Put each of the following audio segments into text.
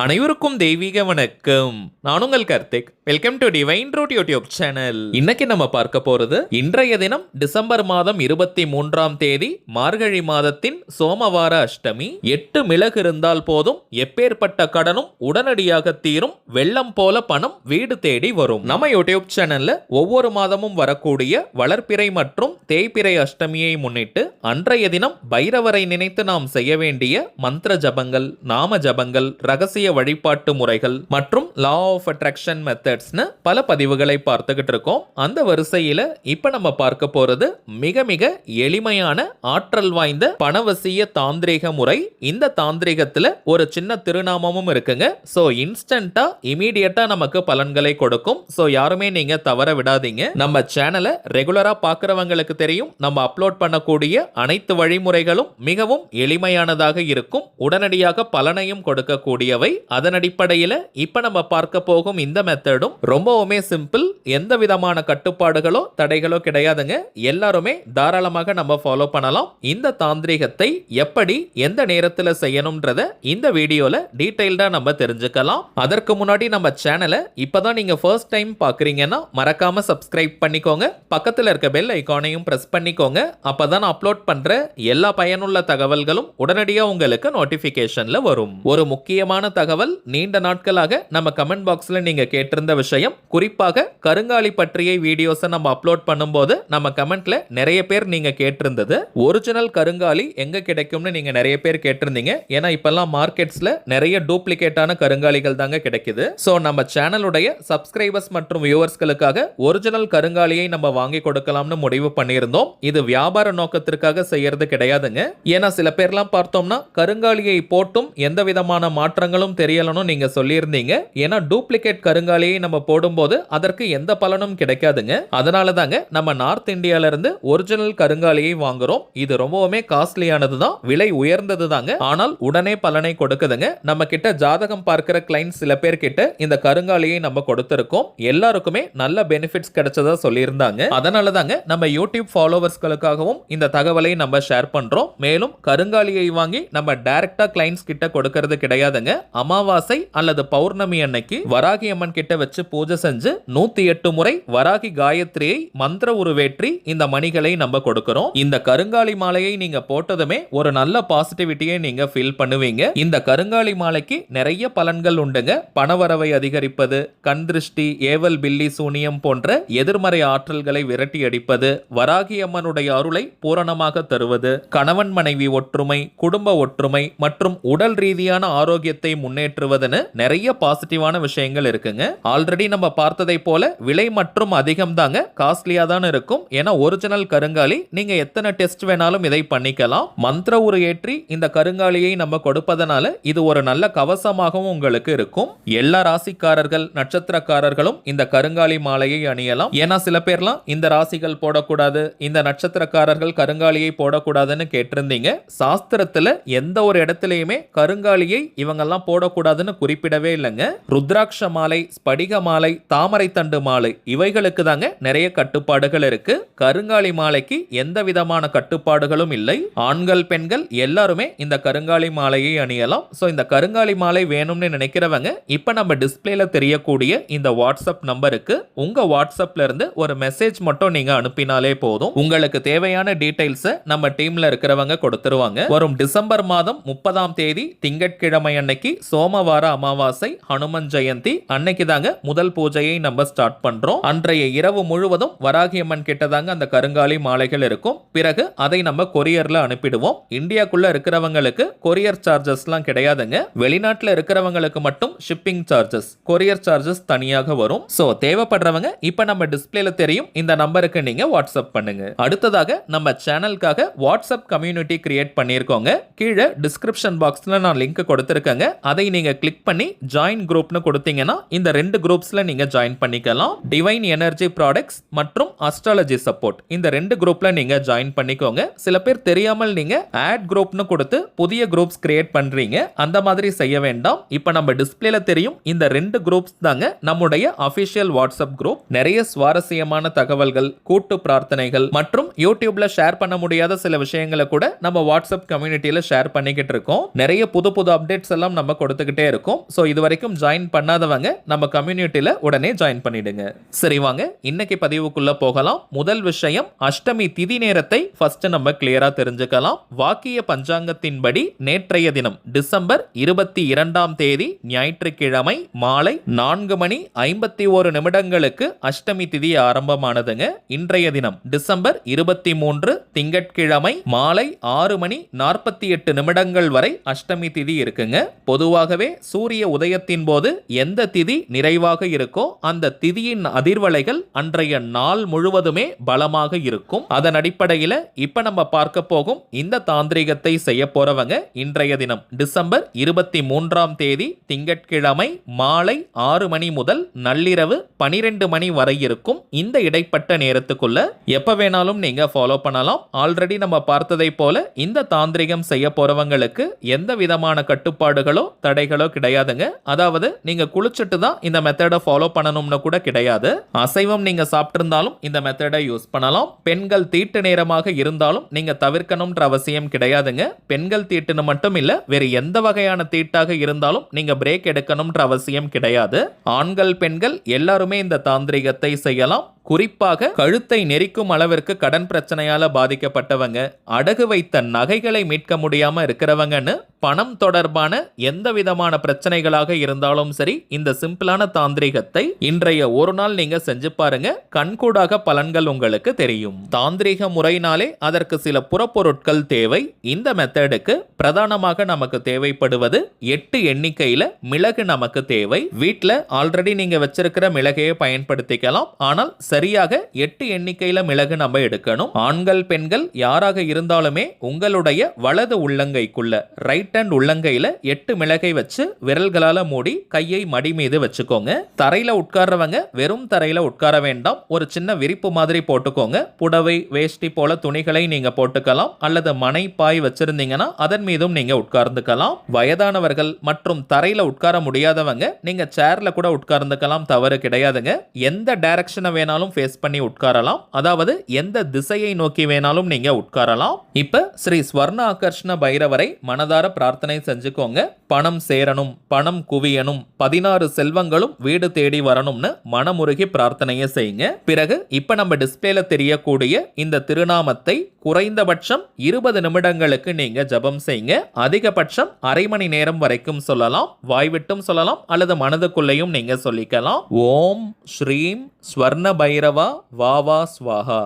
அனைவருக்கும் தெய்வீக வணக்கம். நான் உங்கள் Karthik. Welcome to Divine Root YouTube channel. இன்னைக்கு நம்ம பார்க்க போறது இன்றைய தினம் டிசம்பர் மாதம் 23ஆம் தேதி மார்கழி மாதத்தின் சோமவார அஷ்டமி. 8 மிளகு இருந்தால் போதும், எப்பேற்பட்ட கடனும் உடனடியாக தீரும், வெள்ளம் போல பணம் வீடு தேடி வரும். நம்ம யூடியூப் சேனல்ல ஒவ்வொரு மாதமும் வரக்கூடிய வளர்ப்பிறை மற்றும் தேய்பிறை அஷ்டமியை முன்னிட்டு அன்றைய தினம் பைரவரை நினைத்து நாம் செய்ய வேண்டிய மந்திர ஜபங்கள், நாம ஜபங்கள், ரகசிய வழிபாட்டு முறைகள் மற்றும் லா ஆஃப் அட்ராக்ஷன் மெத்தட்ஸ்னு பல பதிவுகளை பார்த்துக்கிட்டு இருக்கோம். அந்த வரிசையில இப்ப நம்ம பார்க்க போறது மிக மிக எளிமையான ஆற்றல் வாய்ந்த பணவசிய தாந்திரிக முறை. இந்த தாந்திரிகத்துல ஒரு சின்ன திருநாமமும் இருக்குங்க. சோ இன்ஸ்டன்டா இமீடியட்டா நமக்கு பலன்களை கொடுக்கும். சோ யாருமே நீங்க தவற விடாதீங்க. நம்ம சேனலை ரெகுலரா பார்க்கறவங்களுக்கு தெரியும், நம்ம அப்லோட் பண்ணக்கூடிய அனைத்து வழிமுறைகளும் மிகவும் எளிமையானதாக இருக்கும், உடனடியாக பலனையும் கொடுக்கக்கூடியவை. அதன் அடிப்படையில் இப்ப நம்ம பார்க்க போகும் இந்த மெத்தடும் ரொம்பவுமே சிம்பிள். எந்த விதமான கட்டுப்பாடுகளோ தடைகளோ கிடையாதுங்க. எல்லாருமே தாராளமாக நம்ம ஃபாலோ பண்ணலாம். இந்த தாந்திரிகத்தை எப்படி எந்த நேரத்தில் செய்யணும்ன்றத இந்த வீடியோல டீடைல்டா நம்ம தெரிஞ்சுக்கலாம். அதற்கு முன்னாடி நம்ம சேனலை இப்பதான் நீங்க ஃபர்ஸ்ட் டைம் பாக்குறீங்கன்னா மறக்காம சப்ஸ்கிரைப் பண்ணிக்கோங்க. பக்கத்தில் இருக்க பெல் ஐகானையும் பிரஸ் பண்ணிக்கோங்க. அப்பதான் அப்லோட் பண்ற எல்லா பயனுள்ள தகவல்களும் உடனடியாக உங்களுக்கு நோட்டிபிகேஷன்ல வரும். ஒரு முக்கியமான தகவல், நீண்ட நாட்களாக நம்ம கமெண்ட் பாக்ஸ்ல நீங்க கேட்டிருந்த விஷயம், குறிப்பாக கருங்காலி பற்றிய வீடியோஸை நம்ம அப்லோட் பண்ணும்போது நம்ம கமெண்ட்ல நிறைய பேர் நீங்க கேட்டிருந்தது ஒரிஜினல் கருங்காலி எங்க கிடைக்கும்னு நீங்க நிறைய பேர் கேட்டிருந்தீங்க. ஏன்னா இப்பெல்லாம் மார்க்கெட்ஸ்ல நிறைய டூப்ளிகேட்டான கருங்காலிகள் தாங்க கிடைக்குது. சோ நம்ம சேனலுடைய சப்ஸ்கிரைபர்ஸ் மற்றும் வியூவர்ஸ்களுக்காக ஒரிஜினல் கருங்காலியை நம்ம வாங்கி கொடுக்கலாம்னு முடிவு பண்ணியிருந்தோம். இது வியாபார நோக்கத்திற்காக செய்யறது கிடையாதுங்க. ஏன்னா சில பேர்லாம் பார்த்தோம்னா கருங்காலியை போட்டும் எந்த விதமான மாற்றங்களும் தெரியலன்னு நீங்க சொல்லியிருந்தீங்க. ஏன்னா டூப்ளிகேட் கருங்காலியை நம்ம போடும்போது அதற்கு எந்த பலனும் கிடைக்காதுங்க. அதனால தாங்க நம்ம நார்த் இந்தியால இருந்து ஒரிஜினல் கருங்காலியை வாங்குறோம். இது ரொம்பவுமே காஸ்ட்லியானது தான், விலை உயர்ந்தது தாங்க. ஆனால் உடனே பலனை கொடுக்குதுங்க. நம்ம கிட்ட ஜாதகம் பார்க்கிற கிளைண்ட்ஸ் சில பேர் கிட்ட இந்த கருங்காலியை நம்ம கொடுத்திருக்கோம். எல்லாருக்குமே நல்ல பெனிஃபிட்ஸ் கிடைச்சதா சொல்லியிருந்தாங்க. அதனால தாங்க நம்ம யூடியூப் ஃபாலோவர்ஸ்களுக்காகவும் இந்த தகவலை நம்ம ஷேர் பண்றோம். மேலும் கருங்காலியை வாங்கி நம்ம டைரக்டா கிளைண்ட்ஸ் கிட்ட கொடுக்கிறது கிடையாதுங்க. அமாவாசை அல்லது பௌர்ணமி அன்னைக்கு வராகி அம்மன் கிட்ட வச்சு பூஜை செஞ்சு 108 முறை வராகி காயத்ரியை மந்திர உருவேற்றி இந்த மணிகளை நம்ம கொடுக்கிறோம். இந்த கருங்காலி மாலையை நீங்க போட்டதுமே ஒரு நல்ல பாசிட்டிவிட்டியை நீங்க ஃபீல் பண்ணுவீங்க. இந்த கருங்காலி மாலைக்கு நிறைய பலன்கள் உண்டுங்க. பணவரவை அதிகரிப்பது, கண் திருஷ்டி, ஏவல், பில்லி, சூனியம் போன்ற எதிர்மறை ஆற்றல்களை விரட்டி அடிப்பது, வராகி அம்மனுடைய அருளை பூரணமாக தருவது, கணவன் மனைவி ஒற்றுமை, குடும்ப ஒற்றுமை மற்றும் உடல் ரீதியான ஆரோக்கியத்தை முன்னேற்றுவதுன்னு நிறைய பாசிட்டிவான விஷயங்கள் இருக்குங்க. ஆல்ரெடி நம்ம பார்த்ததை போல விலை மற்றும் அதிகம் தாங்க, காஸ்ட்லியா தான் இருக்கும். ஏன்னா ஒரிஜினல் கருங்காலி நீங்க எத்தனை டெஸ்ட் வேணாலும் இதை பண்ணிக்கலாம். மந்திர உரு ஏற்றி இந்த கருங்காலியை நம்ம கொடுப்பதனால இது ஒரு நல்ல கவசமாகவும் உங்களுக்கு இருக்கும். எல்லா ராசிக்காரர்கள், நட்சத்திரக்காரர்களும் இந்த கருங்காலி மாலையை அணியலாம். ஏன்னா சில பேர்லாம் இந்த ராசிகள் போடக்கூடாது, இந்த நட்சத்திரக்காரர்கள் கருங்காலியை போடக்கூடாதுன்னு கேட்டிருந்தீங்க. சாஸ்திரத்துல எந்த ஒரு இடத்துலயுமே கருங்காலியை இவங்கெல்லாம் போடக்கூடாதுன்னு குறிப்பிடவே இல்லைங்க. ருத்ராட்ச மாலை, ஸ்படிக மாலை, தாமரை தண்டு மாலை இவைகளுக்கு தாங்க நிறைய கட்டுப்பாடுகள் இருக்கு. கருங்காலி மாலைக்கு எந்த விதமான கட்டுப்பாடுகளும் இல்லை. ஆண்கள், பெண்கள் எல்லாருமே இந்த கருங்காலி மாலையை அணியலாம். சோ இந்த கருங்காலி மாலை வேணும்னு நினைக்கிறவங்க இப்ப நம்ம டிஸ்பிளேல தெரியக்கூடிய இந்த வாட்ஸ்அப் நம்பருக்கு உங்க வாட்ஸ்அப்ல இருந்து ஒரு மெசேஜ் மட்டும் நீங்க அனுப்பினாலே போதும். உங்களுக்கு தேவையான டீடைல்ஸ் நம்ம டீம்ல இருக்கிறவங்க கொடுத்துருவாங்க. வரும் டிசம்பர் மாதம் 30ஆம் தேதி திங்கட்கிழமை அன்னைக்கு சோமவார அமாவாசை, ஹனுமன் ஜெயந்தி அன்னைக்கு தாங்க முதல் பூஜையை நம்ம ஸ்டார்ட் பண்றோம். அன்றைய இரவு முழுவதும் வராகி அம்மன் கிட்ட தாங்க அந்த கருங்காலி மாலைகள் இருக்கும். பிறகு அதை நம்ம கொரியர்ல அனுப்பிடுவோம். இந்தியாக்குள்ள இருக்கிறவங்களுக்கு கொரியர் சார்ஜஸ்லாம் கிடையாதுங்க. வெளிநாட்டுல இருக்கிறவங்களுக்கு மட்டும் ஷிப்பிங் சார்ஜஸ், கொரியர் சார்ஜஸ் தனியாக வரும். சோ தேவைப்படுறவங்க இப்ப நம்ம டிஸ்பிளேல தெரியும் இந்த நம்பருக்கு நீங்க வாட்ஸ்அப் பண்ணுங்க. அடுத்ததாக நம்ம சேனலுக்காக வாட்ஸ்அப் கம்யூனிட்டி கிரியேட் பண்ணிருக்கோங்க. கீழே டிஸ்கிரிப்ஷன் பாக்ஸ்ல நான் லிங்க் கொடுத்திருக்கேங்க. அதை நீங்க கிளிக் பண்ணி ஜாயின் குரூப்னு கொடுத்தீங்கன்னா இந்த 2 குரூப்ஸ்ல நீங்க ஜாயின் பண்ணிக்கலாம். டிவைன் எனர்ஜி ப்ராடக்ட்ஸ் மற்றும் அஸ்ட்ராலஜி சப்போர்ட் இந்த 2 குரூப்ல நீங்க ஜாயின் பண்ணிக்கோங்க. சில பேர் தெரியாமல் நீங்க ஆட் குரூப்னு கொடுத்து புதிய குரூப்ஸ் கிரியேட் பண்றீங்க. அந்த மாதிரி செய்ய வேண்டாம். இப்போ நம்ம டிஸ்ப்ளேல தெரியும் இந்த 2 குரூப்ஸ் தாங்க நம்முடைய அபிஷியல் வாட்ஸ்அப் குரூப். நிறைய சுவாரஸ்யமான தகவல்கள், கூட்டு பிரார்த்தனைகள் மற்றும் யூடியூப்ல ஷேர் பண்ண முடியாத சில விஷயங்களை கூட நம்ம வாட்ஸ்அப் கம்யூனிட்டியில ஷேர் பண்ணிக்கிட்டு இருக்கோம். நிறைய புது புது அப்டேட்ஸ் எல்லாம் நம்ம கொடுத்துக்கிட்டே இருக்கோம். ஸோ இது வரைக்கும் ஜாயின் பண்ணாதவங்க நம்ம கம்யூனிட்டியில உடனே ஜாயின் பண்ணிடுங்க. சரி வாங்க இன்னைக்கு பதிவுக்குள்ள போகலாம். முதல் விஷயம், அஷ்டமி திதி நேரத்தை ஃபர்ஸ்ட் நம்ம கிளியரா தெரிஞ்சுக்கலாம். வாக்கிய பஞ்சாங்கத்தின்படி நேற்றைய தினம் டிசம்பர் 22ஆம் தேதி ஞாயிற்றுக்கிழமை மாலை 4:51 அஷ்டமி திதி ஆரம்பமானதுங்க. இன்றைய தினம் டிசம்பர் 23 திங்கட்கிழமை மாலை 6:48 வரை அஷ்டமி திதி இருக்குங்க. பொதுவாகவே சூரிய உதயத்தின் போது எந்த திதி நிறைவாக இருக்கோ அந்த திதியின் அதிர்வலைகள் அன்றைய நாள் முழுவதுமே பலமாக இருக்கும். அதன் அடிப்படையில் இப்ப நம்ம பார்க்க போகும் இந்த தாந்திரிகத்தை செய்ய போறவங்க இன்றைய தினம் டிசம்பர் 23ஆம் தேதி திங்கட்கிழமை மாலை 6 மணி முதல் நள்ளிரவு 12 மணி வரை இருக்கும். இந்த இடைப்பட்ட நேரத்துக்குள்ள எப்ப வேணாலும் நீங்க ஃபாலோ பண்ணலாம். ஆல்ரெடி நம்ம பார்த்ததை போல இந்த தாந்திரிகம் செய்ய போறவங்களுக்கு எந்த விதமான கட்டுப்பாடுகளோ தடைகளோ கிடையாதுங்க. அதாவது நீங்க குளிச்சுட்டு தான் இந்த மெத்தடை ஃபாலோ பண்ணணும்னு கூட கிடையாது. அசைவம் நீங்க சாப்பிட்டு இருந்தாலும் இந்த மெத்தடை யூஸ் பண்ணலாம். பெண்கள் தீட்டு நேரமாக இருந்தாலும் நீங்க தவிர்க்கணும்ன்ற அவசியம் கிடையாதுங்க. பெண்கள் தீட்டுன்னு மட்டும் இல்ல, வேறு எந்த வகையான தீட்டாக இருந்தாலும் நீங்க பிரேக் எடுக்கணும்ன்ற அவசியம் கிடையாது. ஆண்கள் பெண்கள் எல்லாருமே இந்த தாந்திரிகத்தை செய்யலாம். குறிப்பாக கழுத்தை நெரிக்கும் அளவிற்கு கடன் பிரச்சனையால பாதிக்கப்பட்டவங்க, அடகு வைத்த நகைகளை மீட்க முடியாம இருக்கிறவங்கன்னு பணம் தொடர்பான எந்த விதமான பிரச்சனைகளாக இருந்தாலும் சரி, இந்த சிம்பிளான தாந்திரிகத்தை இன்றைய ஒரு நாள் நீங்க செஞ்சு பாருங்க. கண்கூடாக பலன்கள் உங்களுக்கு தெரியும். தாந்திரிக முறையினாலே அதற்கு சில புறப்பொருட்கள் தேவை. இந்த மெத்தடுக்கு பிரதானமாக நமக்கு தேவைப்படுவது 8 எண்ணிக்கையில மிளகு நமக்கு தேவை. வீட்டில் ஆல்ரெடி நீங்க வச்சிருக்கிற மிளகையை பயன்படுத்திக்கலாம். ஆனால் சரியாக 8 எண்ணிக்கையில மிளகு நம்ம எடுக்கணும். ஆண்கள் பெண்கள் யாராக இருந்தாலுமே உங்களுடைய வலது உள்ளங்கைக்குள்ள ரைட் ஹேண்ட் உள்ளங்கையில 8 மிளகை வச்சு விரல்களால மூடி கையை மடி மீது வச்சுக்கோங்க. தரையில உட்கார்றவங்க வெறும் தரையில உட்கார வேண்டாம். ஒரு சின்ன விரிப்பு மாதிரி போட்டுக்கோங்க. புடவை வேஷ்டி போல துணிகளை நீங்க போட்டுக்கலாம். அல்லது மனை பாய் வச்சிருந்தீங்கன்னா அதன் மீதும் நீங்க உட்கார்ந்துக்கலாம். வயதானவர்கள் மற்றும் தரையில உட்கார முடியாதவங்க நீங்க சேர்ல கூட உட்கார்ந்துக்கலாம், தவறு கிடையாதுங்க. எந்த டைரக்ஷனை வேணாலும் ஃபேஸ் பண்ணி உட்காரலாம். அதாவது எந்த திசையை நோக்கி வேணாலும் நீங்க உட்காரலாம். இப்ப ஸ்ரீ ஸ்வர்ண ஆகர்ஷண பைரவரை மனதார பிரார்த்தனை செஞ்சுக்கோங்க. பணம் சேரணும், பணம் குவியணும், 16 செல்வங்களும் வீடு தேடி வரணும்னு மனமுருகி பிரார்த்தனையை செய்யுங்க. பிறகு இப்ப நம்ம டிஸ்பிளேல தெரியக்கூடிய இந்த திருநாமத்தை குறைந்தபட்சம் 20 நிமிடங்களுக்கு நீங்க ஜபம் செய்யுங்க. அதிகபட்சம் அரை மணி நேரம் வரைக்கும் சொல்லலாம். வாய்விட்டும் சொல்லலாம் அல்லது மனதுக்குள்ளேயும் நீங்க சொல்லிக்கலாம். ஓம் ஸ்ரீம் ஸ்வர்ண பைரவா வாவா ஸ்வாஹா.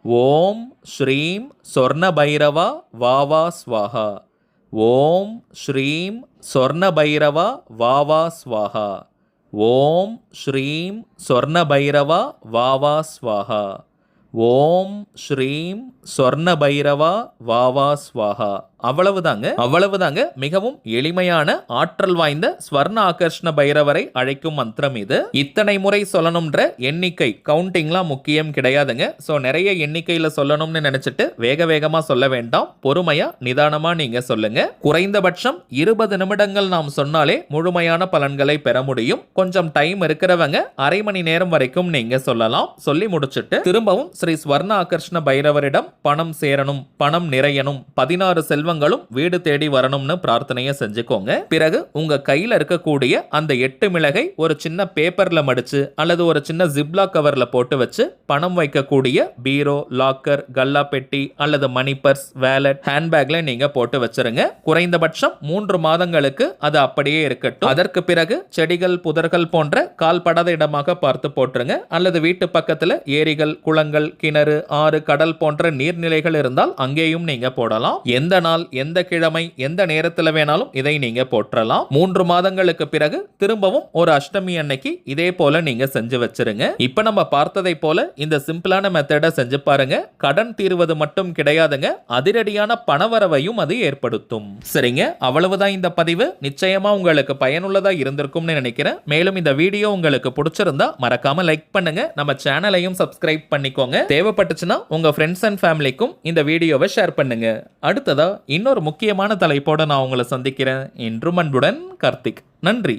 ஓம் ஸ்ரீம் ஸ்வர்ண பைரவா வாவா ஸ்வாஹா. ஓம் ஸ்ரீம் ஸ்வர்ண பைரவா வாவா ஸ்வாஹா. ஓம் ஸ்ரீம் ஸ்வர்ண பைரவா வாவா ஸ்வாஹா. ஓம் ஸ்ரீம் ஸ்வர்ண பைரவா வாவா ஸ்வாஹா. அவ்வளவுதாங்க. மிகவும் எளிமையான ஆற்றல் வாய்ந்த ஸ்வர்ண ஆகர்ஷண பைரவரை அழைக்கும் மந்திரம் இது. இத்தனை முறை சொல்லணும்ன்ற எண்ணிக்கை கவுண்டிங்லாம் முக்கியம் கிடையாதுங்க. ஸோ நிறைய எண்ணிக்கையில் சொல்லணும்னு நினைச்சிட்டு வேகமா சொல்ல வேண்டாம். பொறுமையா நிதானமா நீங்க சொல்லுங்க. குறைந்தபட்சம் 20 நிமிடங்கள் நாம் சொன்னாலே முழுமையான பலன்களை பெற முடியும். கொஞ்சம் டைம் இருக்கிறவங்க அரை மணி நேரம் வரைக்கும் நீங்க சொல்லலாம். சொல்லி முடிச்சிட்டு திரும்பவும் ஸ்ரீ ஸ்வர்ண ஆகர்ஷண பைரவரிடம் பணம் சேரணும், பணம் நிறையணும், 16 செல்வங்களும் வீடு தேடி வரணும்னு பிரார்த்தனையை செஞ்சுக்கோங்க. பிறகு உங்க கையில இருக்கக்கூடிய அந்த 8 மிளகை ஒரு சின்ன பேப்பர்ல மடிச்சு அல்லது ஒரு சின்ன ஜிப்லாக் கவர்ல போட்டு வச்சு பணம் வைக்கக்கூடிய பீரோ, லாக்கர், கல்லா பெட்டி அல்லது மணி பர்ஸ், வேலட், ஹேண்ட்பேக்ல நீங்க போட்டு வச்சிருங்க. குறைந்தபட்சம் 3 மாதங்களுக்கு அது அப்படியே இருக்கட்டும். அதற்கு பிறகு செடிகள், புதர்கள் போன்ற கால்படாத இடமாக பார்த்து போட்டுருங்க. அல்லது வீட்டு பக்கத்துல ஏரிகள், குளங்கள், கிணறு, ஆறு, கடல் போன்ற நீர்நிலைகள் இருந்தால் அங்கேயும் நீங்க போடலாம். எந்த நாள் நாள், எந்த கிழமை, எந்த நேரத்துல வேணாலும் இதை நீங்க போற்றலாம். 3 மாதங்களுக்கு பிறகு திரும்பவும் ஒரு அஷ்டமி அன்னைக்கு இதே போல நீங்க செஞ்சு வச்சிருங்க. இப்ப நம்ம பார்த்ததை போல இந்த சிம்பிளான மெத்தட செஞ்சு பாருங்க. கடன் தீர்வது மட்டும் கிடையாதுங்க, அதிரடியான பணவரவையும் அது ஏற்படுத்தும். சரிங்க, அவ்வளவுதான் இந்த பதிவு. நிச்சயமா உங்களுக்கு பயனுள்ளதா இருந்திருக்கும்னு நினைக்கிறேன். மேலும் இந்த வீடியோ உங்களுக்கு பிடிச்சிருந்தா மறக்காம லைக் பண்ணுங்க, நம்ம சேனலையும் சப்ஸ்கிரைப் பண்ணிக்கோங்க. தேவைப்பட்டுச்சுன்னா உங்க ஃப்ரெண்ட்ஸ் அண்ட் ஃபேமிலிக்கும் இந்த வீடியோவை ஷேர் பண்ணுங்க. அடுத்ததா இன்னொரு முக்கியமான தலைப்போட நான் உங்களை சந்திக்கிறேன். என்றும் அன்புடன் கார்த்திக். நன்றி.